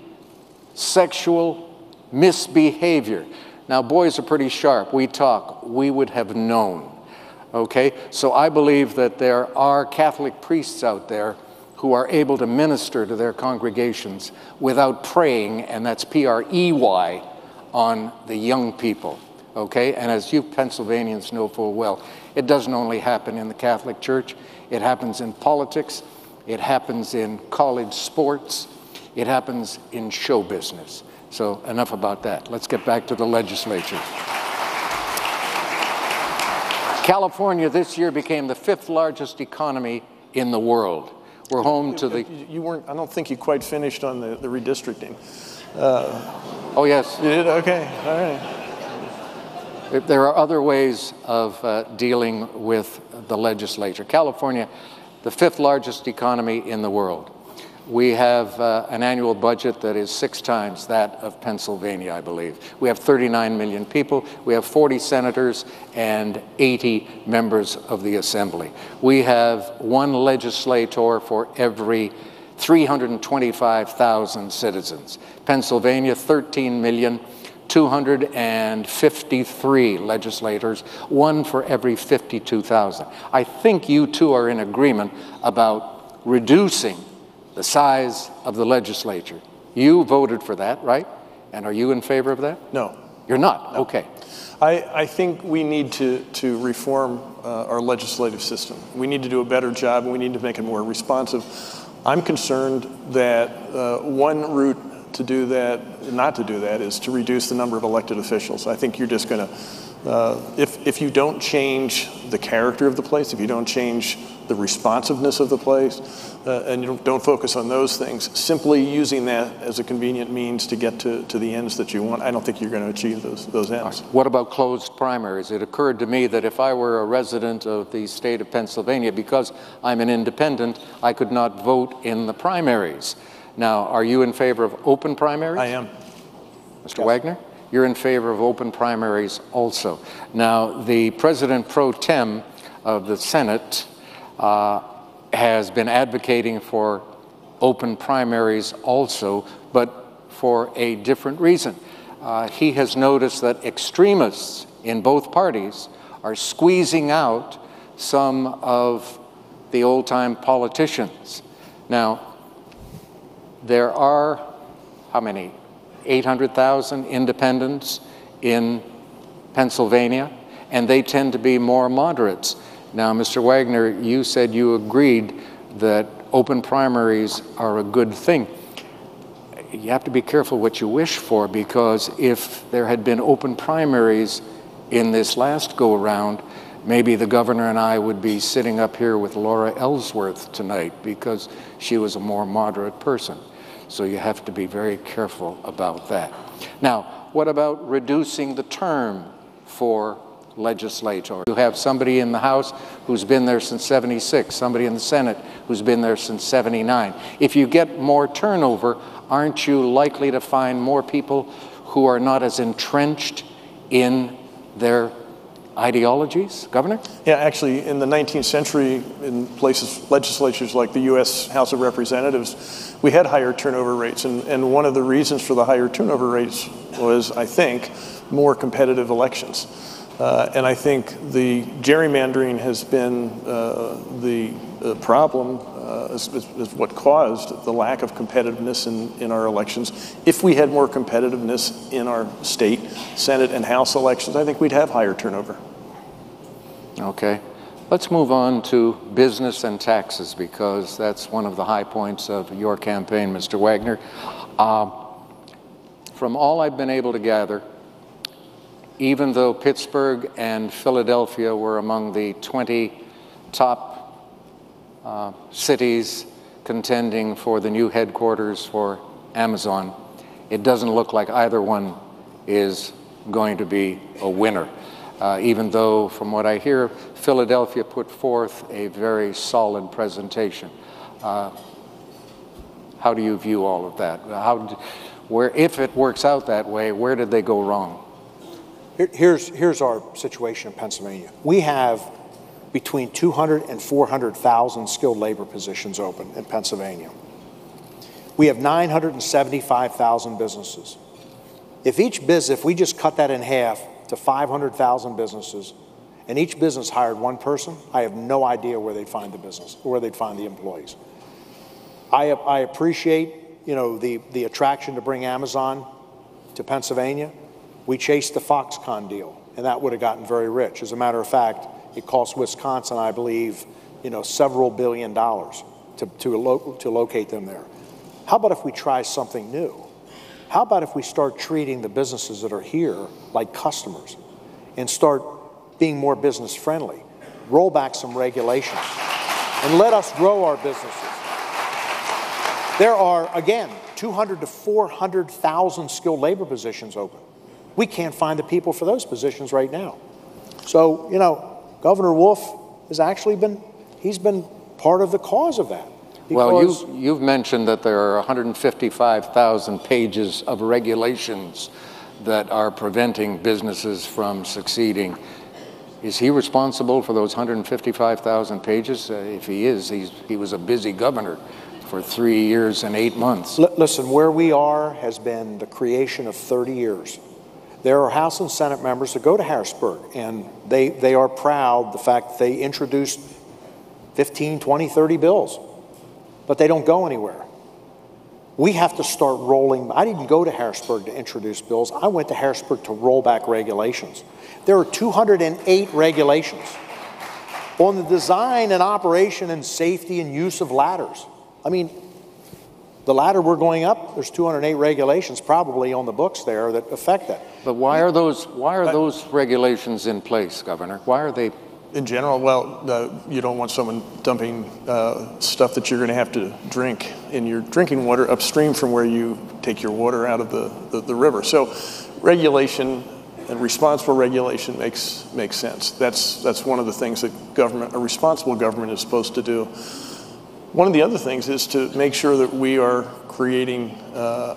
S2: sexual misbehavior. Now, boys are pretty sharp. We talk. We would have known. Okay? So I believe that there are Catholic priests out there who are able to minister to their congregations without preying, and that's P-R-E-Y, on the young people. Okay? And as you Pennsylvanians know full well, it doesn't only happen in the Catholic Church. It happens in politics. It happens in college sports. It happens in show business. So enough about that. Let's get back to the legislature. California this year became the 5th largest economy in the world. We're home to the...
S4: You weren't, I don't think you quite finished on the redistricting.
S2: Oh, yes.
S4: You did? Okay, all right.
S2: There are other ways of dealing with the legislature. California, the 5th largest economy in the world. We have an annual budget that is 6 times that of Pennsylvania, I believe. We have 39 million people. We have 40 senators and 80 members of the Assembly. We have 1 legislator for every 325,000 citizens. Pennsylvania, 13,253 legislators, 1 for every 52,000. I think you two are in agreement about reducing the size of the legislature. You voted for that, right? And are you in favor of that?
S4: No.
S2: You're not?
S4: No.
S2: Okay.
S4: I think we need to reform our legislative system. We need to do a better job, and we need to make it more responsive. I'm concerned that one route to do that, not to do that, is to reduce the number of elected officials. I think you're just going to, if you don't change the character of the place, if you don't change the responsiveness of the place, and you don't focus on those things, simply using that as a convenient means to get to the ends that you want, I don't think you're going to achieve those ends.
S2: What about closed primaries? It occurred to me that if I were a resident of the state of Pennsylvania, because I'm an independent, I could not vote in the primaries. Now, are you in favor of open primaries?
S4: I am.
S2: Mr. Wagner? You're in favor of open primaries also. Now, the President pro tem of the Senate has been advocating for open primaries also, but for a different reason. He has noticed that extremists in both parties are squeezing out some of the old-time politicians. Now, there are, how many? 800,000 independents in Pennsylvania, and they tend to be more moderates. Now, Mr. Wagner, you said you agreed that open primaries are a good thing. You have to be careful what you wish for, because if there had been open primaries in this last go-around, maybe the governor and I would be sitting up here with Laura Ellsworth tonight, because she was a more moderate person. So you have to be very careful about that. Now, what about reducing the term for legislators? You have somebody in the House who's been there since '76, somebody in the Senate who's been there since '79. If you get more turnover, aren't you likely to find more people who are not as entrenched in their ideologies, Governor?
S4: Yeah, actually, in the 19th century, in places, legislatures like the U.S. House of Representatives, we had higher turnover rates. And one of the reasons for the higher turnover rates was, I think, more competitive elections. And I think the gerrymandering has been the problem, is what caused the lack of competitiveness in our elections. If we had more competitiveness in our state, Senate, and House elections, I think we'd have higher turnover.
S2: Okay. Let's move on to business and taxes, because that's one of the high points of your campaign, Mr. Wagner. From all I've been able to gather, even though Pittsburgh and Philadelphia were among the 20 top cities contending for the new headquarters for Amazon, it doesn't look like either one is going to be a winner. Even though, from what I hear, Philadelphia put forth a very solid presentation. How do you view all of that? If it works out that way, where did they go wrong?
S3: Here's our situation in Pennsylvania. We have between 200 and 400,000 skilled labor positions open in Pennsylvania. We have 975,000 businesses. If we just cut that in half to 500,000 businesses, and each business hired one person, I have no idea where they'd find the business, or where they'd find the employees. I appreciate, the attraction to bring Amazon to Pennsylvania. We chased the Foxconn deal, and that would have gotten very rich. As a matter of fact, it cost Wisconsin, I believe, several $1 billion to locate them there. How about if we try something new? How about if we start treating the businesses that are here like customers and start being more business friendly? Roll back some regulations and let us grow our businesses. There are, again, 200 to 400,000 skilled labor positions open. We can't find the people for those positions right now. So, Governor Wolf has actually been part of the cause of that.
S2: Well, you've mentioned that there are 155,000 pages of regulations that are preventing businesses from succeeding. Is he responsible for those 155,000 pages? If he is, he was a busy governor for 3 years and 8 months.
S3: Listen, where we are has been the creation of 30 years. There are House and Senate members that go to Harrisburg, and they are proud the fact that they introduced 15, 20, 30 bills, but they don't go anywhere. We have to start rolling. I didn't go to Harrisburg to introduce bills. I went to Harrisburg to roll back regulations. There are 208 regulations on the design and operation and safety and use of ladders. I mean, the ladder we're going up, there's 208 regulations probably on the books there that affect that.
S2: But why are those regulations in place, Governor? Why are they?
S4: In general, well, you don't want someone dumping stuff that you're going to have to drink in your drinking water upstream from where you take your water out of the river. So regulation and responsible regulation makes sense. That's one of the things that a responsible government is supposed to do. One of the other things is to make sure that we are creating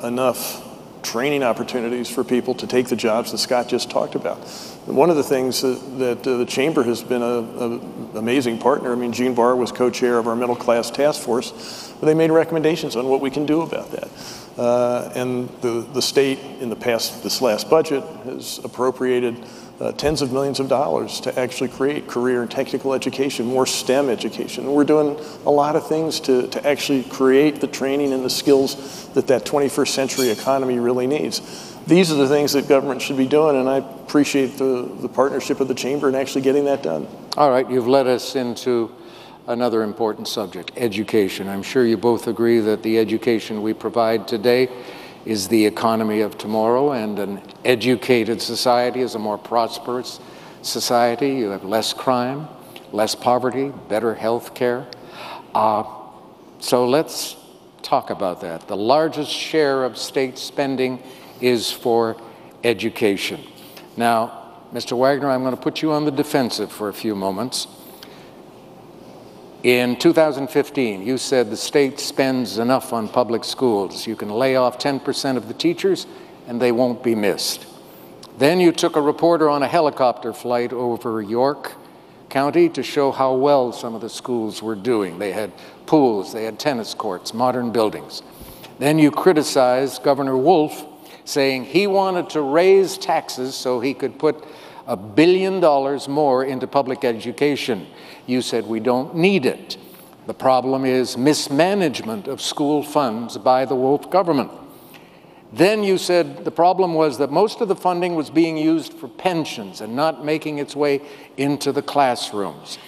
S4: enough training opportunities for people to take the jobs that Scott just talked about. And one of the things that the Chamber has been an amazing partner. I mean, Gene Barr was co-chair of our middle class task force, but they made recommendations on what we can do about that. And the state in this last budget has appropriated tens of millions of dollars to actually create career and technical education, more STEM education. And we're doing a lot of things to actually create the training and the skills that 21st century economy really needs. These are the things that government should be doing, and I appreciate the partnership of the Chamber in actually getting that done.
S2: All right, you've led us into another important subject, education. I'm sure you both agree that the education we provide today is the economy of tomorrow, and an educated society is a more prosperous society. You have less crime, less poverty, better health care. So let's talk about that. The largest share of state spending is for education. Now, Mr. Wagner, I'm going to put you on the defensive for a few moments. In 2015, you said the state spends enough on public schools. You can lay off 10% of the teachers and they won't be missed. Then you took a reporter on a helicopter flight over York County to show how well some of the schools were doing. They had pools, they had tennis courts, modern buildings. Then you criticized Governor Wolf, saying he wanted to raise taxes so he could put $1 billion more into public education. You said we don't need it. The problem is mismanagement of school funds by the Wolf government. Then you said the problem was that most of the funding was being used for pensions and not making its way into the classrooms.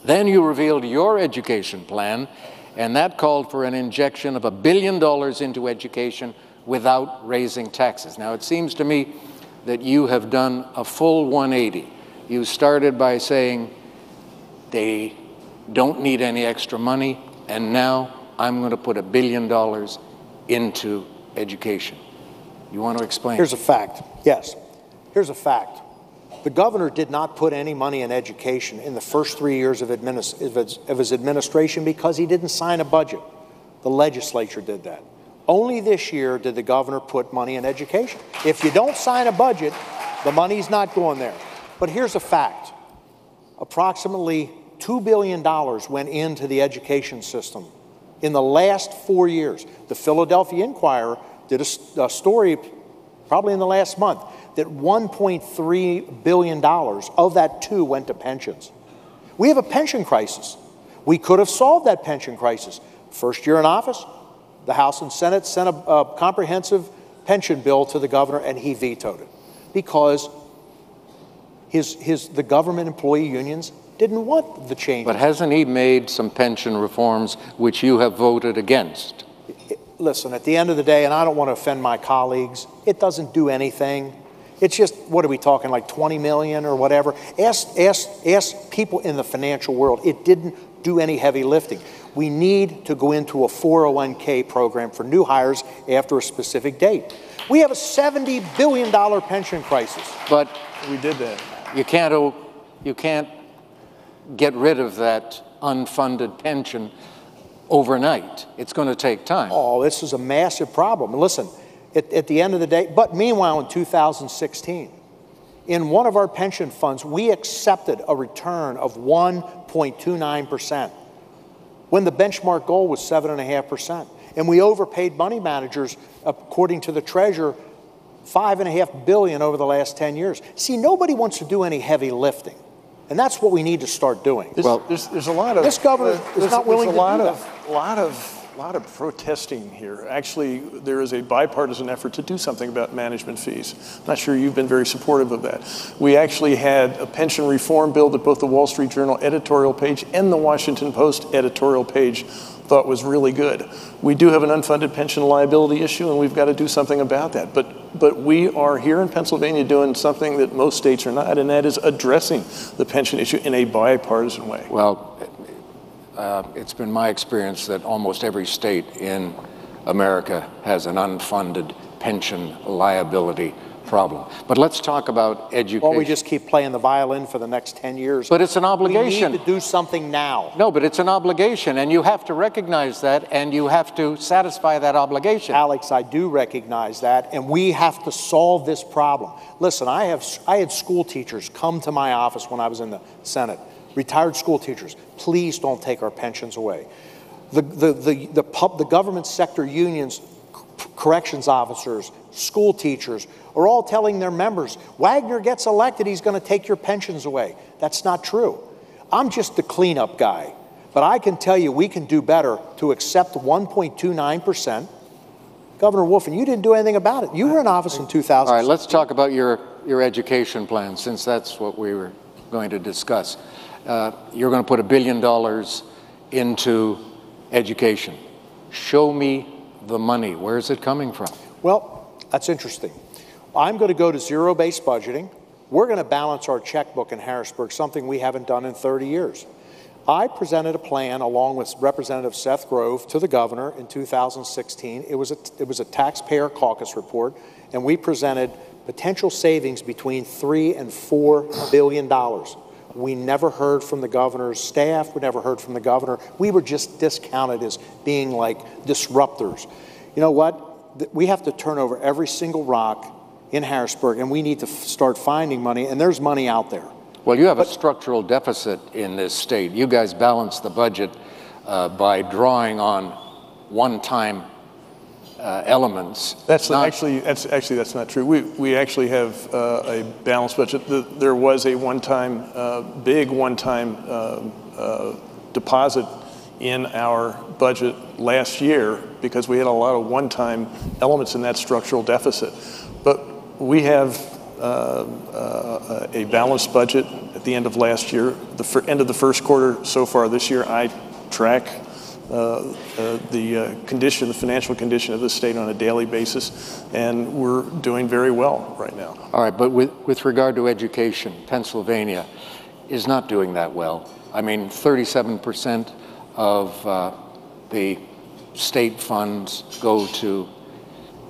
S2: Then you revealed your education plan, and that called for an injection of $1 billion into education without raising taxes. Now, it seems to me that you have done a full 180. You started by saying they don't need any extra money, and now I'm going to put $1 billion into education. You want to explain?
S3: Here's a fact. Yes. Here's a fact. The governor did not put any money in education in the first 3 years of his administration because he didn't sign a budget. The legislature did that. Only this year did the governor put money in education. If you don't sign a budget, the money's not going there. But here's a fact. Approximately $2 billion went into the education system in the last 4 years. The Philadelphia Inquirer did a story probably in the last month that $1.3 billion of that $2 went to pensions. We have a pension crisis. We could have solved that pension crisis. First year in office, the House and Senate sent a comprehensive pension bill to the governor, and he vetoed it because the government employee unions didn't want the change.
S2: But hasn't he made some pension reforms which you have voted against?
S3: Listen, at the end of the day, and I don't want to offend my colleagues, it doesn't do anything. It's just, what are we talking, like 20 million or whatever? Ask people in the financial world. It didn't do any heavy lifting. We need to go into a 401k program for new hires after a specific date. We have a $70 billion pension crisis.
S2: But
S4: We did that.
S2: you can't get rid of that unfunded pension overnight. It's going to take time.
S3: Oh, this is a massive problem. And listen, at the end of the day, but meanwhile in 2016, in one of our pension funds, we accepted a return of 1.29%. when the benchmark goal was 7.5%. And we overpaid money managers, according to the treasurer, $5.5 billion over the last 10 years. See, nobody wants to do any heavy lifting. And that's what we need to start doing.
S4: There's a lot of
S3: this governor is not willing to do that.
S4: A lot of protesting here. Actually, there is a bipartisan effort to do something about management fees. I'm not sure you've been very supportive of that. We actually had a pension reform bill that both the Wall Street Journal editorial page and the Washington Post editorial page thought was really good. We do have an unfunded pension liability issue, and we've got to do something about that. But we are here in Pennsylvania doing something that most states are not, and that is addressing the pension issue in a bipartisan way.
S2: Well, it's been my experience that almost every state in America has an unfunded pension liability problem. But let's talk about education.
S3: Well, we just keep playing the violin for the next 10 years.
S2: But it's an obligation.
S3: We need to do something now.
S2: No, but it's an obligation, and you have to recognize that, and you have to satisfy that obligation.
S3: Alex, I do recognize that, and we have to solve this problem. Listen, I had school teachers come to my office when I was in the Senate. Retired school teachers, please don't take our pensions away. The government sector unions, corrections officers, school teachers are all telling their members, Wagner gets elected, he's going to take your pensions away. That's not true. I'm just the cleanup guy. But I can tell you we can do better to accept 1.29%. Governor Wolf, and you didn't do anything about it. You were in office in 2000.
S2: All right, let's talk about your education plan, since that's what we were going to discuss. You're going to put $1 billion into education. Show me the money. Where is it coming from?
S3: Well, that's interesting. I'm going to go to zero-based budgeting. We're going to balance our checkbook in Harrisburg, something we haven't done in 30 years. I presented a plan along with Representative Seth Grove to the governor in 2016. It was a taxpayer caucus report, and we presented potential savings between $3 and $4 billion. We never heard from the governor's staff. We never heard from the governor. We were just discounted as being like disruptors. You know what? We have to turn over every single rock in Harrisburg, and we need to start finding money, and there's money out there.
S2: Well, you have a structural deficit in this state. You guys balance the budget by drawing on one-time elements.
S4: That's not true. We actually have a balanced budget. There was a big one-time deposit in our budget last year because we had a lot of one-time elements in that structural deficit. But we have a balanced budget at the end of last year. The end of the first quarter so far this year, I track the financial condition of the state on a daily basis, and we're doing very well right now.
S2: All right, but with regard to education, Pennsylvania is not doing that well. I mean, 37% of the state funds go to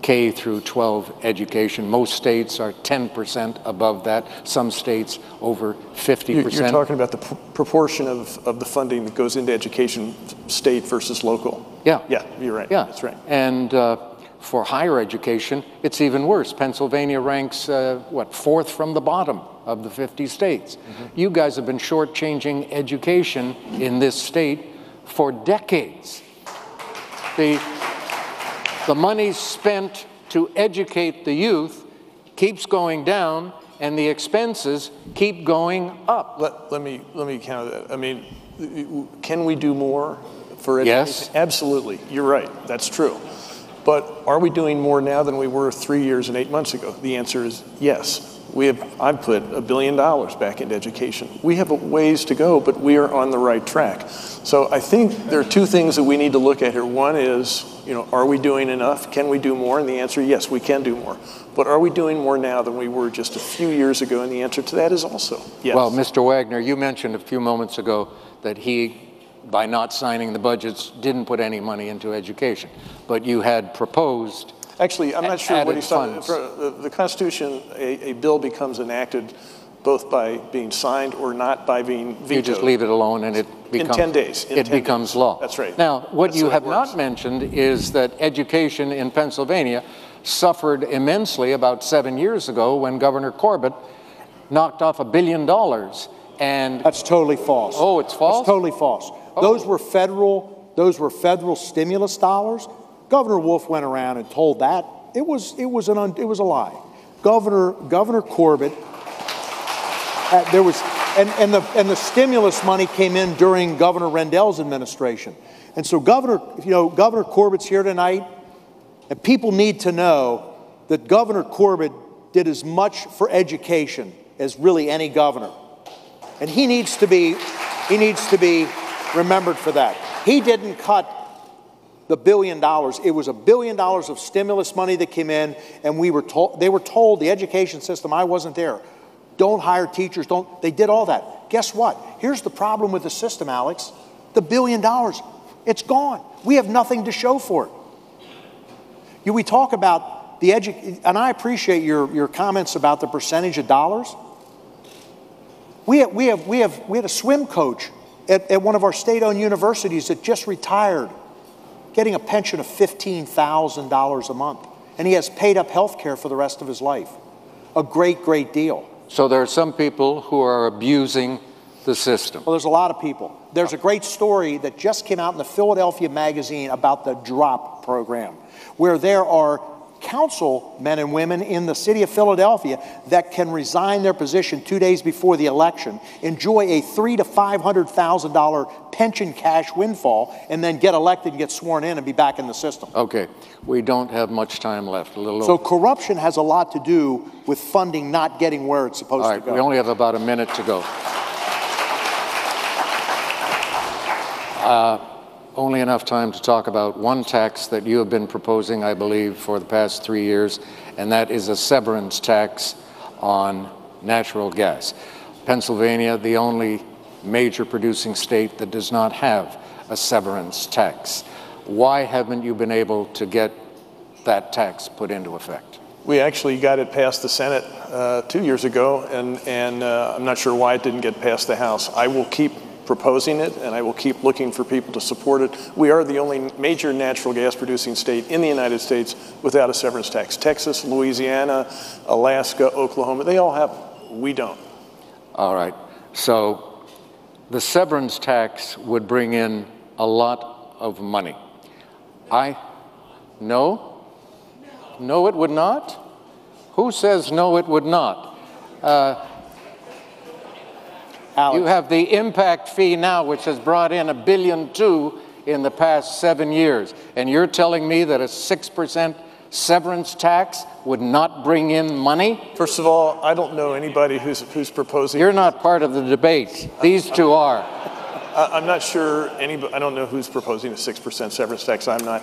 S2: K through 12 education. Most states are 10% above that. Some states over 50%.
S4: You're talking about the proportion of the funding that goes into education, state versus local.
S2: Yeah.
S4: Yeah, you're right.
S2: Yeah.
S4: That's right.
S2: And for higher education, it's even worse. Pennsylvania ranks, fourth from the bottom of the 50 states. Mm-hmm. You guys have been shortchanging education in this state for decades. The money spent to educate the youth keeps going down, and the expenses keep going up.
S4: Let me counter that. I mean, can we do more for education?
S2: Yes.
S4: Absolutely. You're right. That's true. But are we doing more now than we were 3 years and 8 months ago? The answer is yes. I've put $1 billion back into education. We have a ways to go, but we are on the right track. So I think there are two things that we need to look at here. One is, are we doing enough? Can we do more? And the answer, yes, we can do more. But are we doing more now than we were just a few years ago? And the answer to that is also yes.
S2: Well, Mr. Wagner, you mentioned a few moments ago that he, by not signing the budgets, didn't put any money into education. But you had proposed.
S4: Actually, I'm not sure what he saw.
S2: Funds.
S4: The Constitution, a bill becomes enacted both by being signed or not by being vetoed.
S2: You just leave it alone and it becomes,
S4: in 10 days.
S2: It becomes law.
S4: That's right.
S2: Now, what you have not mentioned is that education in Pennsylvania suffered immensely about 7 years ago when Governor Corbett knocked off $1 billion. And
S3: that's totally false.
S2: Oh, it's false?
S3: It's totally false. Oh. Those were federal stimulus dollars. Governor Wolf went around and told that. It was a lie. Governor Corbett, the stimulus money came in during Governor Rendell's administration. And so Governor Corbett's here tonight, and people need to know that Governor Corbett did as much for education as really any governor. And he needs to be remembered for that. He didn't cut the $1 billion. It was $1 billion of stimulus money that came in, and they were told, the education system, I wasn't there, don't hire teachers, they did all that. Guess what? Here's the problem with the system, Alex. The $1 billion, it's gone. We have nothing to show for it. We talk about the and I appreciate your comments about the percentage of dollars. We had a swim coach at one of our state-owned universities that just retired, getting a pension of $15,000 a month. And he has paid up health care for the rest of his life. A great, great deal.
S2: So there are some people who are abusing the system.
S3: Well, there's a lot of people. There's a great story that just came out in the Philadelphia Magazine about the DROP program, where there are councilmen and women in the city of Philadelphia that can resign their position 2 days before the election, enjoy a $300,000 to $500,000 pension cash windfall, and then get elected and get sworn in and be back in the system.
S2: Okay, we don't have much time left.
S3: So corruption has a lot to do with funding not getting where it's supposed to go.
S2: All right, we only have about a minute to go. Only enough time to talk about one tax that you have been proposing, I believe, for the past 3 years, and that is a severance tax on natural gas. Pennsylvania, the only major producing state that does not have a severance tax. Why haven't you been able to get that tax put into effect?
S4: We actually got it past the Senate 2 years ago, and I'm not sure why it didn't get past the House. I will keep proposing it, and I will keep looking for people to support it. We are the only major natural gas producing state in the United States without a severance tax. Texas, Louisiana, Alaska, Oklahoma, they all have them. We don't.
S2: All right. So the severance tax would bring in a lot of money. No, it would not. Who says no, it would not? You have the impact fee now, which has brought in $1.2 billion in the past 7 years, and you're telling me that a 6% severance tax would not bring in money?
S4: First of all, I don't know anybody who's proposing.
S2: You're not part of the debate. These two are.
S4: I'm not sure anybody. I don't know who's proposing a 6% severance tax. I'm not.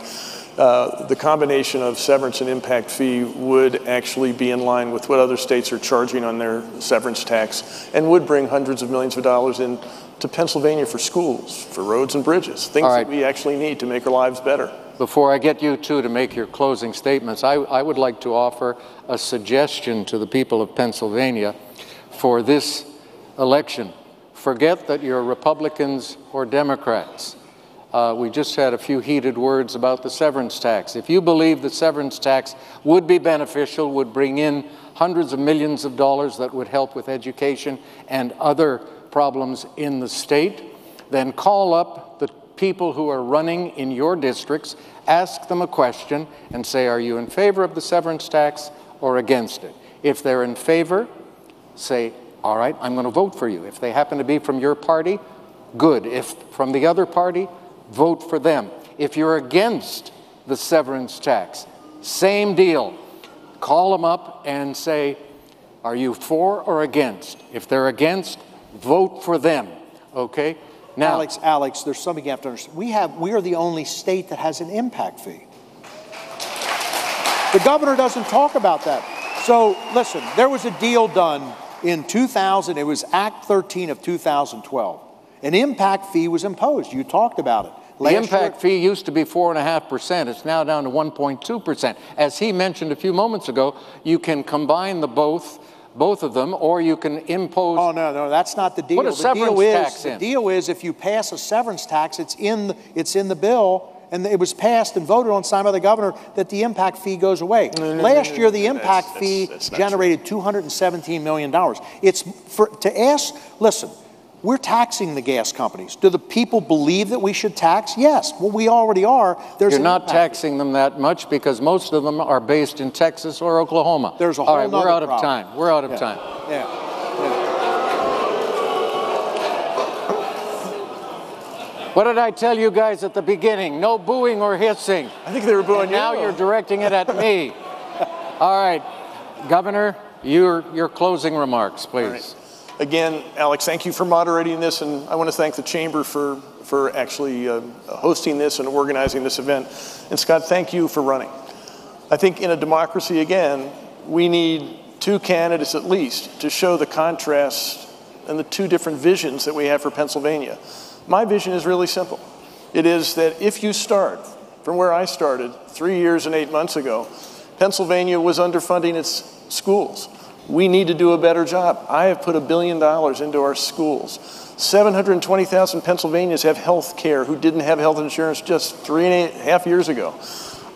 S4: The combination of severance and impact fee would actually be in line with what other states are charging on their severance tax, and would bring hundreds of millions of dollars in to Pennsylvania for schools, for roads and bridges, things that we actually need to make our lives better.
S2: Before I get you two to make your closing statements, I would like to offer a suggestion to the people of Pennsylvania for this election. Forget that you're Republicans or Democrats. We just had a few heated words about the severance tax. If you believe the severance tax would be beneficial, would bring in hundreds of millions of dollars that would help with education and other problems in the state, then call up the people who are running in your districts, ask them a question, and say, are you in favor of the severance tax or against it? If they're in favor, say, all right, I'm going to vote for you. If they happen to be from your party, good. If from the other party, vote for them. If you're against the severance tax, same deal. Call them up and say, are you for or against? If they're against, vote for them, okay? Now,
S3: Alex, there's something you have to understand. We are the only state that has an impact fee. The governor doesn't talk about that. So, listen, there was a deal done in 2000. It was Act 13 of 2012. An impact fee was imposed. You talked about it.
S2: The impact fee used to be 4.5%. It's now down to 1.2%. As he mentioned a few moments ago, you can combine the both of them, or you can impose.
S3: Oh, no, that's not the deal.
S2: Put a severance tax in.
S3: The deal is if you pass a severance tax, it's in the bill, and it was passed and voted on, signed by the governor, that the impact fee goes away. Last year, the impact fee generated $217 million. It's to ask, listen, we're taxing the gas companies. Do the people believe that we should tax? Yes. Well, we already are.
S2: You're not taxing them that much because most of them are based in Texas or Oklahoma.
S3: There's a whole
S2: All right, we're out of
S3: problem.
S2: time. We're out of time.
S3: Yeah.
S2: What did I tell you guys at the beginning? No booing or hissing.
S4: I think they were booing
S2: and now you're directing it at me. All right, Governor, your closing remarks, please.
S4: Again, Alex, thank you for moderating this, and I want to thank the Chamber for actually hosting this and organizing this event. And Scott, thank you for running. I think in a democracy, again, we need two candidates at least to show the contrast and the two different visions that we have for Pennsylvania. My vision is really simple. It is that if you start from where I started 3 years and 8 months ago, Pennsylvania was underfunding its schools. We need to do a better job. I have put $1 billion into our schools. 720,000 Pennsylvanians have health care who didn't have health insurance just 3.5 years ago.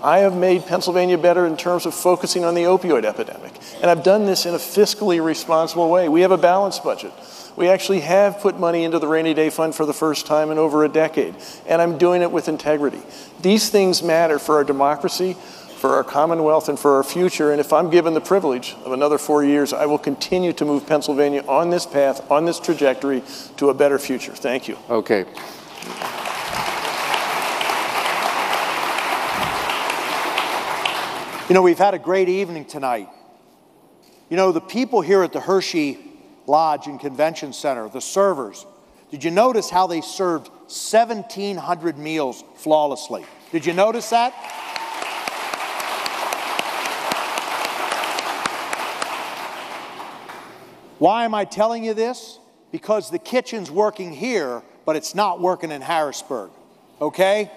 S4: I have made Pennsylvania better in terms of focusing on the opioid epidemic. And I've done this in a fiscally responsible way. We have a balanced budget. We actually have put money into the rainy day fund for the first time in over a decade. And I'm doing it with integrity. These things matter for our democracy, for our Commonwealth, and for our future. And if I'm given the privilege of another 4 years, I will continue to move Pennsylvania on this path, on this trajectory to a better future. Thank you.
S2: Okay.
S3: You know, we've had a great evening tonight. You know, the people here at the Hershey Lodge and Convention Center, the servers, did you notice how they served 1,700 meals flawlessly? Did you notice that? Why am I telling you this? Because the kitchen's working here, but it's not working in Harrisburg, okay?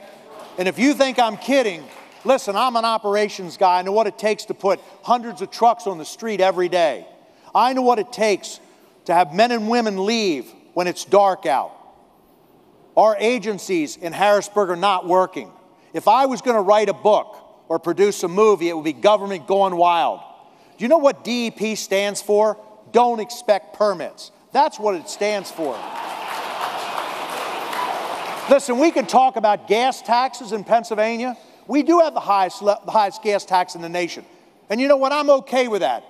S3: And if you think I'm kidding, Listen, I'm an operations guy. I know what it takes to put hundreds of trucks on the street every day. I know what it takes to have men and women leave when it's dark out. Our agencies in Harrisburg are not working. If I was going to write a book or produce a movie, it would be Government Gone Wild. Do you know what DEP stands for? Don't expect permits. That's what it stands for. Listen, we could talk about gas taxes in Pennsylvania. We do have the highest gas tax in the nation. And you know what? I'm okay with that.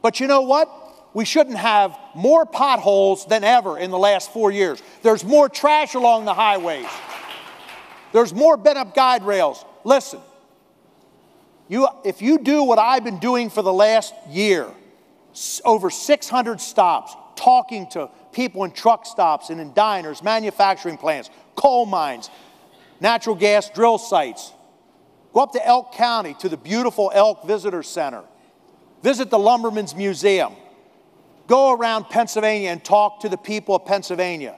S3: But you know what? We shouldn't have more potholes than ever in the last 4 years. There's more trash along the highways. There's more bent-up guide rails. Listen, if you do what I've been doing for the last year, over 600 stops, talking to people in truck stops and in diners, manufacturing plants, coal mines, natural gas drill sites. Go up to Elk County to the beautiful Elk Visitor Center. Visit the Lumberman's Museum. Go around Pennsylvania and talk to the people of Pennsylvania.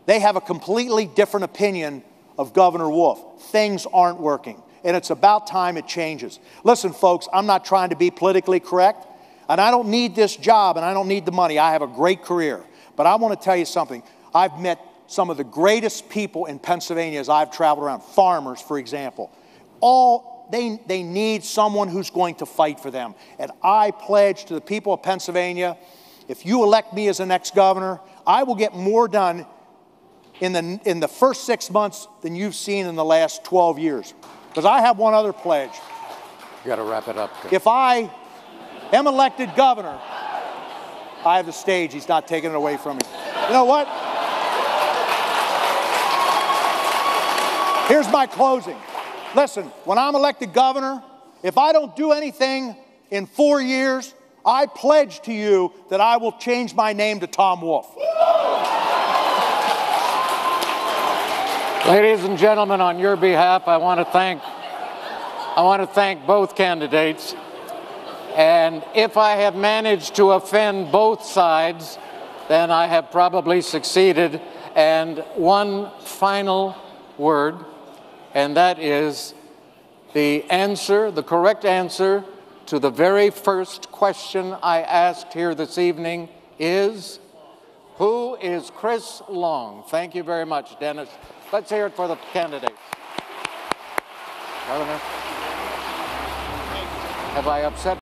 S3: They have a completely different opinion of Governor Wolf. Things aren't working, and it's about time it changes. Listen, folks, I'm not trying to be politically correct, and I don't need this job, and I don't need the money. I have a great career. But I want to tell you something. I've met some of the greatest people in Pennsylvania as I've traveled around. Farmers, for example. They need someone who's going to fight for them. And I pledge to the people of Pennsylvania, if you elect me as the next governor, I will get more done in the first 6 months than you've seen in the last 12 years. Because I have one other pledge.
S2: You got to wrap it up.
S3: If I am elected governor, I have the stage. He's not taking it away from me. You know what? Here's my closing. Listen, when I'm elected governor, if I don't do anything in 4 years, I pledge to you that I will change my name to Tom Wolf.
S2: Ladies and gentlemen, on your behalf, I want to thank both candidates. And if I have managed to offend both sides, then I have probably succeeded. And one final word, and that is the correct answer to the very first question I asked here this evening is, who is Chris Long? Thank you very much, Dennis. Let's hear it for the candidates. Governor, have I upset